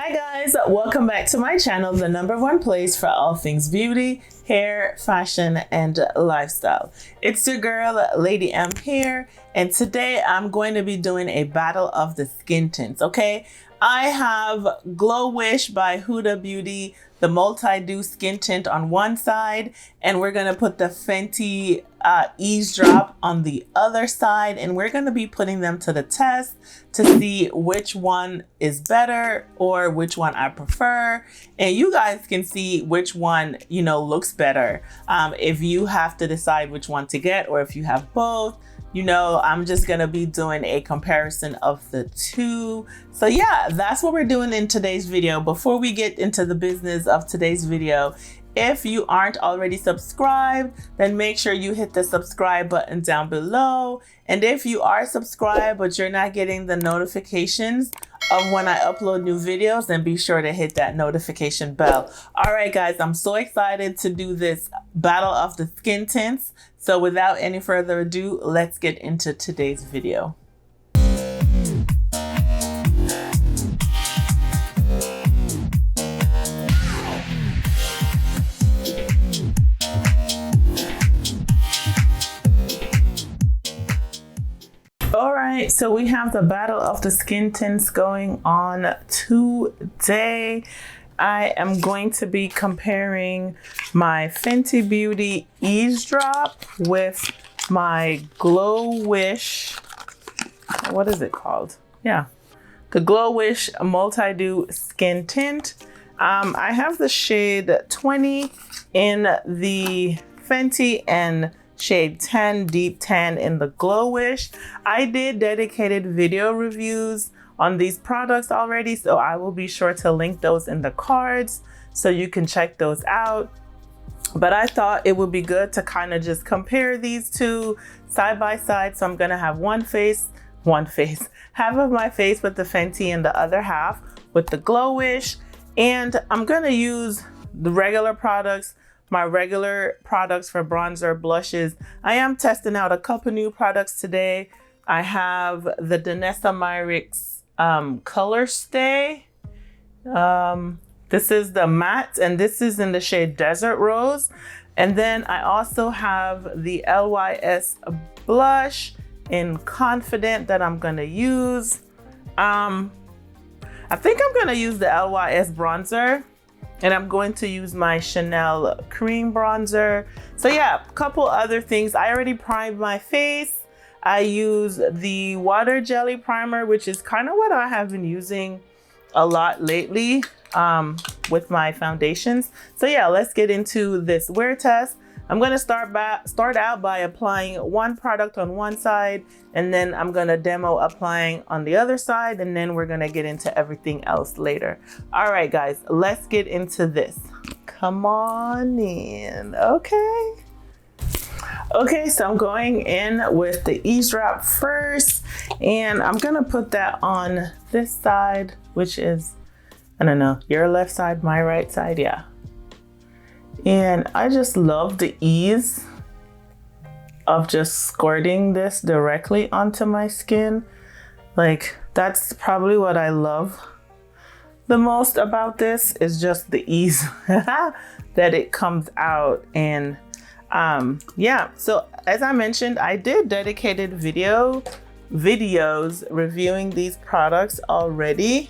Hi guys, welcome back to my channel, the #1 place for all things beauty, hair, fashion, and lifestyle. It's your girl, Lady M here, and today I'm going to be doing a battle of the skin tints, okay? I have Glowish by Huda Beauty, the multi-dew skin tint on one side, and we're gonna put the Fenty Eaze drop on the other side, and we're gonna be putting them to the test to see which one is better or which one I prefer, and you guys can see which one looks better. If you have to decide which one to get, or if you have both, I'm just gonna be doing a comparison of the two. So yeah, that's what we're doing in today's video. Before we get into the business of today's video, if you aren't already subscribed, then make sure you hit the subscribe button down below. And if you are subscribed but you're not getting the notifications of when I upload new videos, then be sure to hit that notification bell. All right, guys, I'm so excited to do this battle of the skin tints. So without any further ado, let's get into today's video. All right, so we have the battle of the skin tints going on today. I am going to be comparing my Fenty Beauty Eaze drop with my Glowish, what is it called? Yeah, the Glowish multi-dew skin tint. I have the shade 20 in the Fenty and shade 10 deep tan in the Glowish. I did dedicated video reviews on these products already, so I will be sure to link those in the cards so you can check those out. But I thought it would be good to kind of just compare these two side by side. So I'm gonna have half of my face with the Fenty and the other half with the Glowish. And I'm gonna use the regular products, my regular products for bronzer, blushes. I am testing out a couple new products today. I have the Danessa Myricks color stay. This is the matte, and this is in the shade Desert Rose. And then I also have the LYS blush in Confident that I'm gonna use. I think I'm gonna use the LYS bronzer, and I'm going to use my Chanel cream bronzer. So yeah, a couple other things. I already primed my face. I use the water jelly primer, which is kind of what I have been using a lot lately with my foundations. So yeah, let's get into this wear test. I'm gonna start out by applying one product on one side, and then I'm gonna demo applying on the other side, and then we're gonna get into everything else later. All right, guys, let's get into this. Come on in, okay? Okay, so I'm going in with the Eaze drop first, and I'm gonna put that on this side, which is, I don't know, your left side, my right side, yeah. And I just love the ease of just squirting this directly onto my skin. Like, that's probably what I love the most about this, is just the ease that it comes out. And yeah, so as I mentioned, I did dedicated videos reviewing these products already,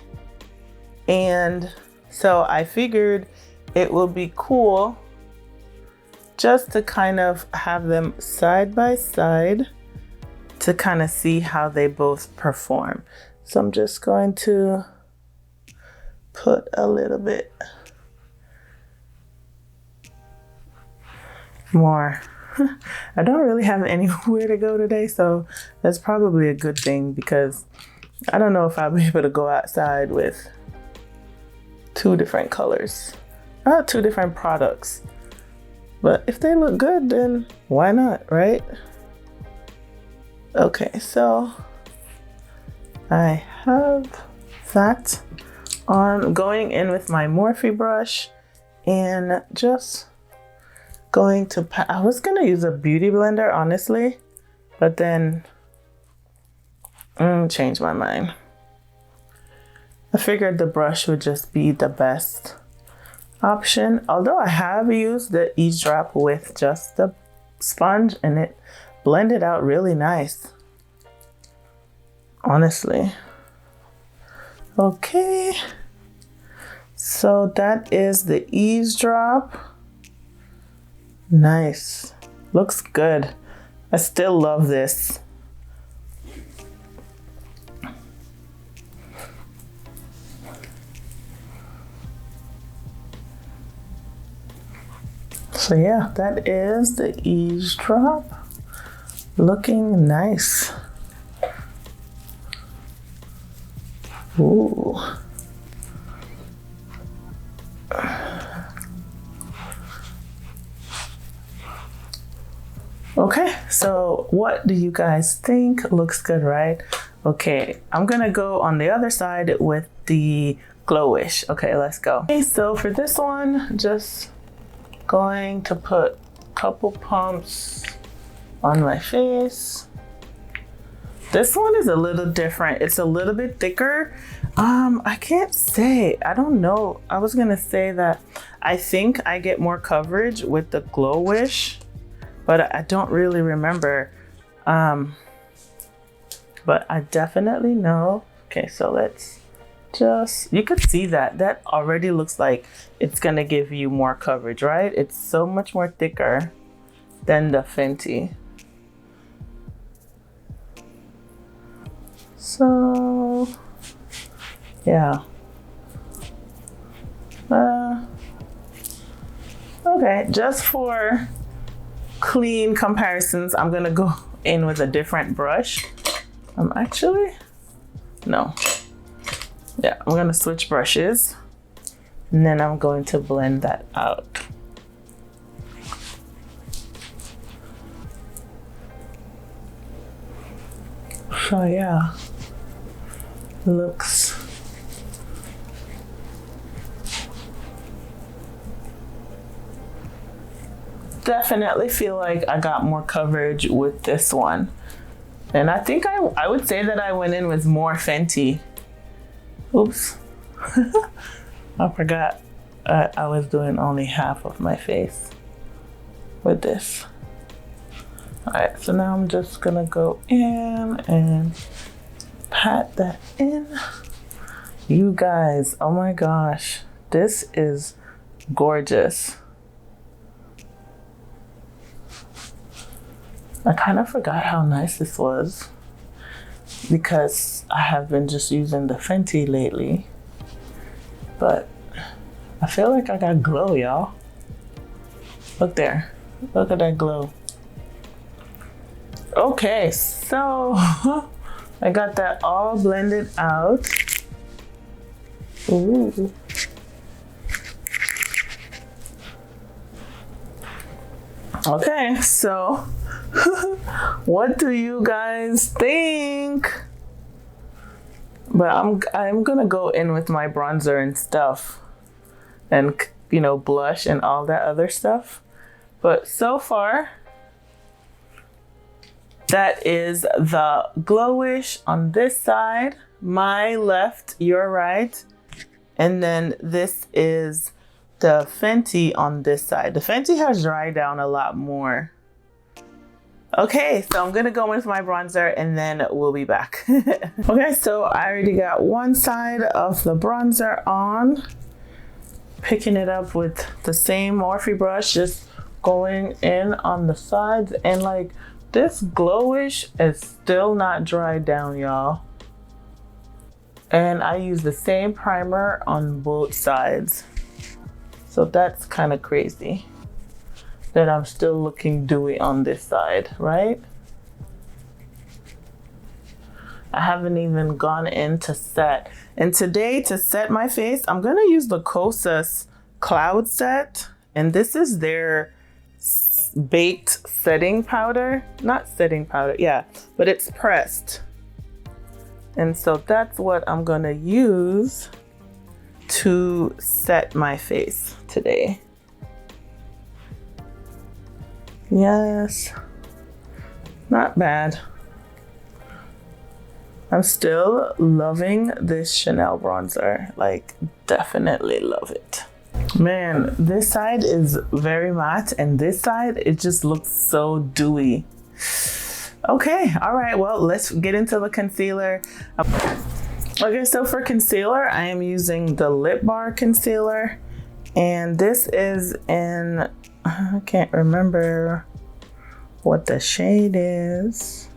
and so I figured it will be cool just to kind of have them side by side to kind of see how they both perform. So I'm just going to put a little bit more. I don't really have anywhere to go today, so that's probably a good thing, because I don't know if I'll be able to go outside with two different colors, two different products. But if they look good, then why not, right? Okay, so I have that on, going in with my Morphe brush, and just going to, I was gonna use a beauty blender, honestly, but then changed my mind. I figured the brush would just be the best option. Although I have used the Eaze drop with just the sponge and it blended out really nice. Honestly. Okay. So that is the Eaze drop. Nice. Looks good. I still love this. So yeah, that is the Eaze drop. Looking nice. Ooh. Okay, so what do you guys think? Looks good, right? Okay, I'm gonna go on the other side with the Glowish. Okay, let's go. Okay, so for this one, just going to put a couple pumps on my face. This one is a little different. It's a little bit thicker. I can't say, I don't know. I was gonna say that I think I get more coverage with the Glowish, but I don't really remember. But I definitely know. Okay, so let's just, you could see that. That already looks like it's gonna give you more coverage, right? It's so much more thicker than the Fenty. So, yeah. Okay, just for clean comparisons, I'm gonna go in with a different brush. Actually, no. Yeah, I'm gonna switch brushes and then I'm going to blend that out. So yeah, looks definitely feel like I got more coverage with this one. And I think I would say that I went in with more Fenty. Oops. I forgot I was doing only half of my face with this. All right, so now I'm just gonna go in and pat that in. You guys, oh my gosh, this is gorgeous. I kind of forgot how nice this was because I have been just using the Fenty lately, but I feel like I got glow, y'all. Look there, look at that glow. Okay, so I got that all blended out. Ooh. Okay, so what do you guys think? But I'm gonna go in with my bronzer and stuff, and you know, blush and all that other stuff. But so far, that is the Glowish on this side, my left, your right, and then this is the Fenty on this side. The Fenty has dried down a lot more. Okay, so I'm gonna go in with my bronzer and then we'll be back. Okay, so I already got one side of the bronzer on. Picking it up with the same Morphe brush, just going in on the sides, and like this Glowish is still not dried down, y'all. And I use the same primer on both sides. So that's kind of crazy that I'm still looking dewy on this side, right? I haven't even gone in to set. And today, to set my face, I'm gonna use the Kosas Cloud Set. And this is their baked setting powder. Not setting powder, yeah, but it's pressed. And so that's what I'm gonna use to set my face today. Yes, not bad. I'm still loving this Chanel bronzer. Like, definitely love it. Man, this side is very matte, and this side, it just looks so dewy. Okay, all right, well, let's get into the concealer. Okay, so for concealer, I am using the Lip Bar concealer, and this is in, I can't remember what the shade is.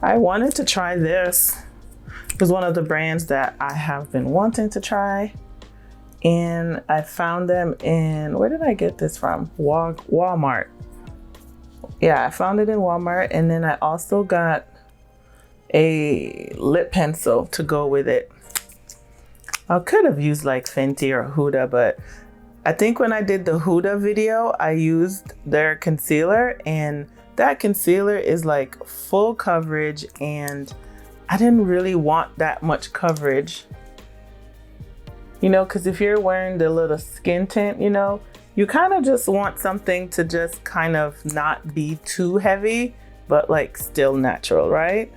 I wanted to try this. It was one of the brands that I have been wanting to try. And I found them in, where did I get this from? Walmart. Yeah, I found it in Walmart. And then I also got a lip pencil to go with it. I could have used like Fenty or Huda, but I think when I did the Huda video, I used their concealer, and that concealer is like full coverage, and I didn't really want that much coverage. You know, because if you're wearing the little skin tint, you know, you kind of just want something to just kind of not be too heavy, but like still natural, right?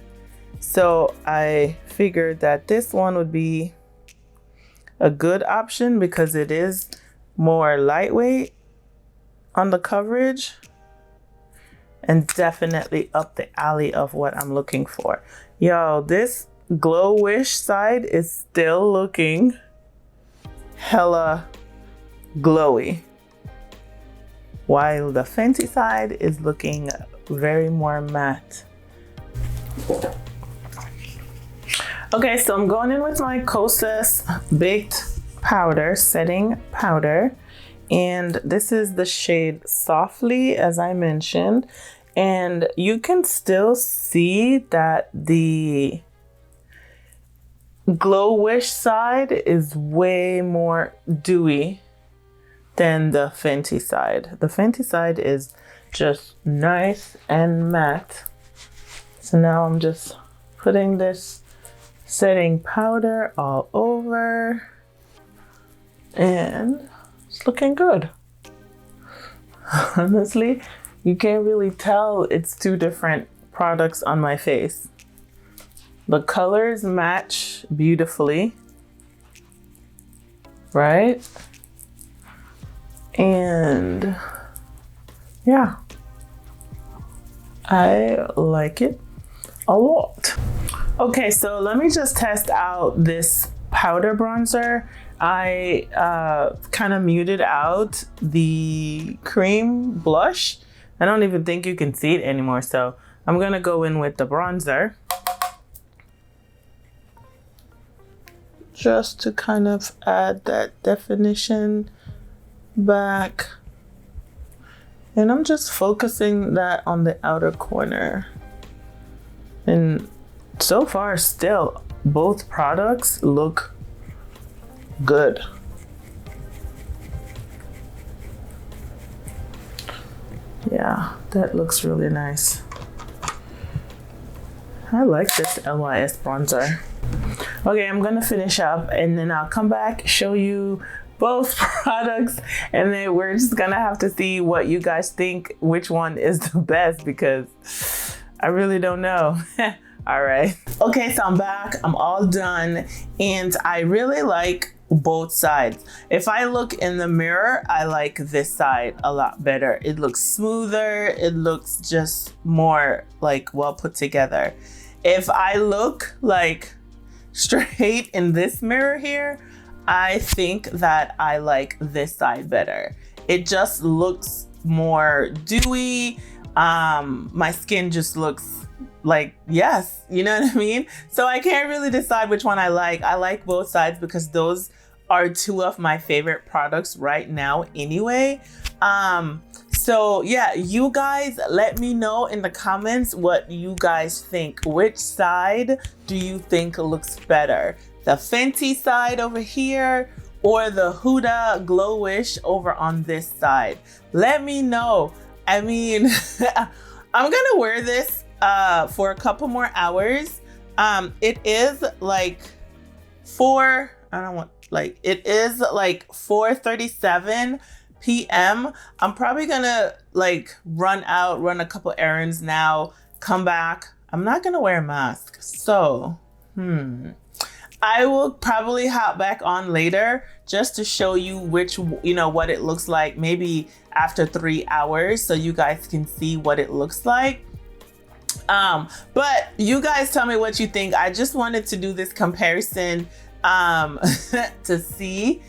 So I figured that this one would be a good option because it is more lightweight on the coverage and definitely up the alley of what I'm looking for. Yo, this Glowish side is still looking hella glowy, while the Fenty side is looking very more matte. Okay, so I'm going in with my Kosas Baked Powder, setting powder, and this is the shade Softly, as I mentioned, and you can still see that the Glowish side is way more dewy than the Fenty side. The Fenty side is just nice and matte. So now I'm just putting this setting powder all over, and it's looking good. Honestly, you can't really tell it's two different products on my face. The colors match beautifully, right? And yeah, I like it a lot. Okay, so let me just test out this powder bronzer. I kind of muted out the cream blush. I don't even think you can see it anymore, so I'm gonna go in with the bronzer, just to kind of add that definition back. And I'm just focusing that on the outer corner. And so far, still, both products look good. Yeah, that looks really nice. I like this LYS bronzer. Okay, I'm gonna finish up and then I'll come back, show you both products, and then we're just gonna have to see what you guys think, which one is the best, because I really don't know. All right. Okay, so I'm back, I'm all done, and I really like both sides. If I look in the mirror, I like this side a lot better. It looks smoother, it looks just more like well put together. If I look like straight in this mirror here, I think that I like this side better. It just looks more dewy. My skin just looks like, yes, you know what I mean? So I can't really decide which one I like. I like both sides because those are two of my favorite products right now anyway. So yeah, you guys let me know in the comments what you guys think. Which side do you think looks better? The Fenty side over here or the Huda Glowish over on this side? Let me know. I mean, I'm gonna wear this for a couple more hours. It is like it is like 4:37 p.m. I'm probably gonna like run a couple errands now, come back. I'm not gonna wear a mask, so I will probably hop back on later just to show you which, what it looks like, maybe after 3 hours, so you guys can see what it looks like. But you guys tell me what you think. I just wanted to do this comparison to see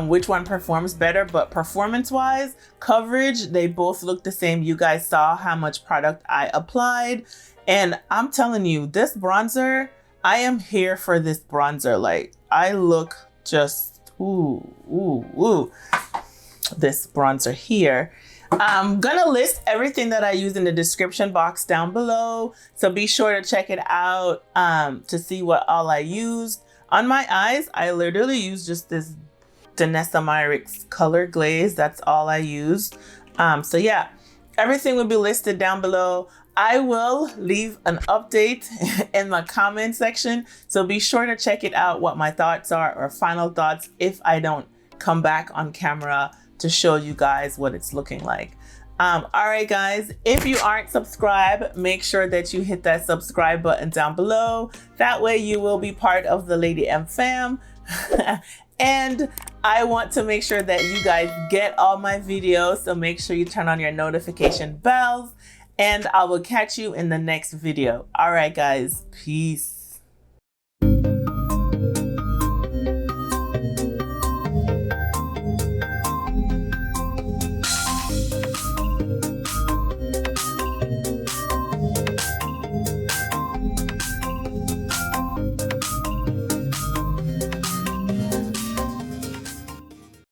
which one performs better, but performance wise, coverage, they both look the same. You guys saw how much product I applied, and I'm telling you, this bronzer, I am here for this bronzer. Like, I look just, ooh, this bronzer here. I'm gonna list everything that I use in the description box down below, so be sure to check it out to see what all I used. On my eyes, I literally used just this Danessa Myricks color glaze. That's all I used. So yeah, everything will be listed down below. I will leave an update in the comment section, so be sure to check it out, what my thoughts are or final thoughts, if I don't come back on camera to show you guys what it's looking like. All right, guys, if you aren't subscribed, make sure that you hit that subscribe button down below. That way you will be part of the Lady M fam. And I want to make sure that you guys get all my videos, so make sure you turn on your notification bells, and I will catch you in the next video. All right, guys, peace.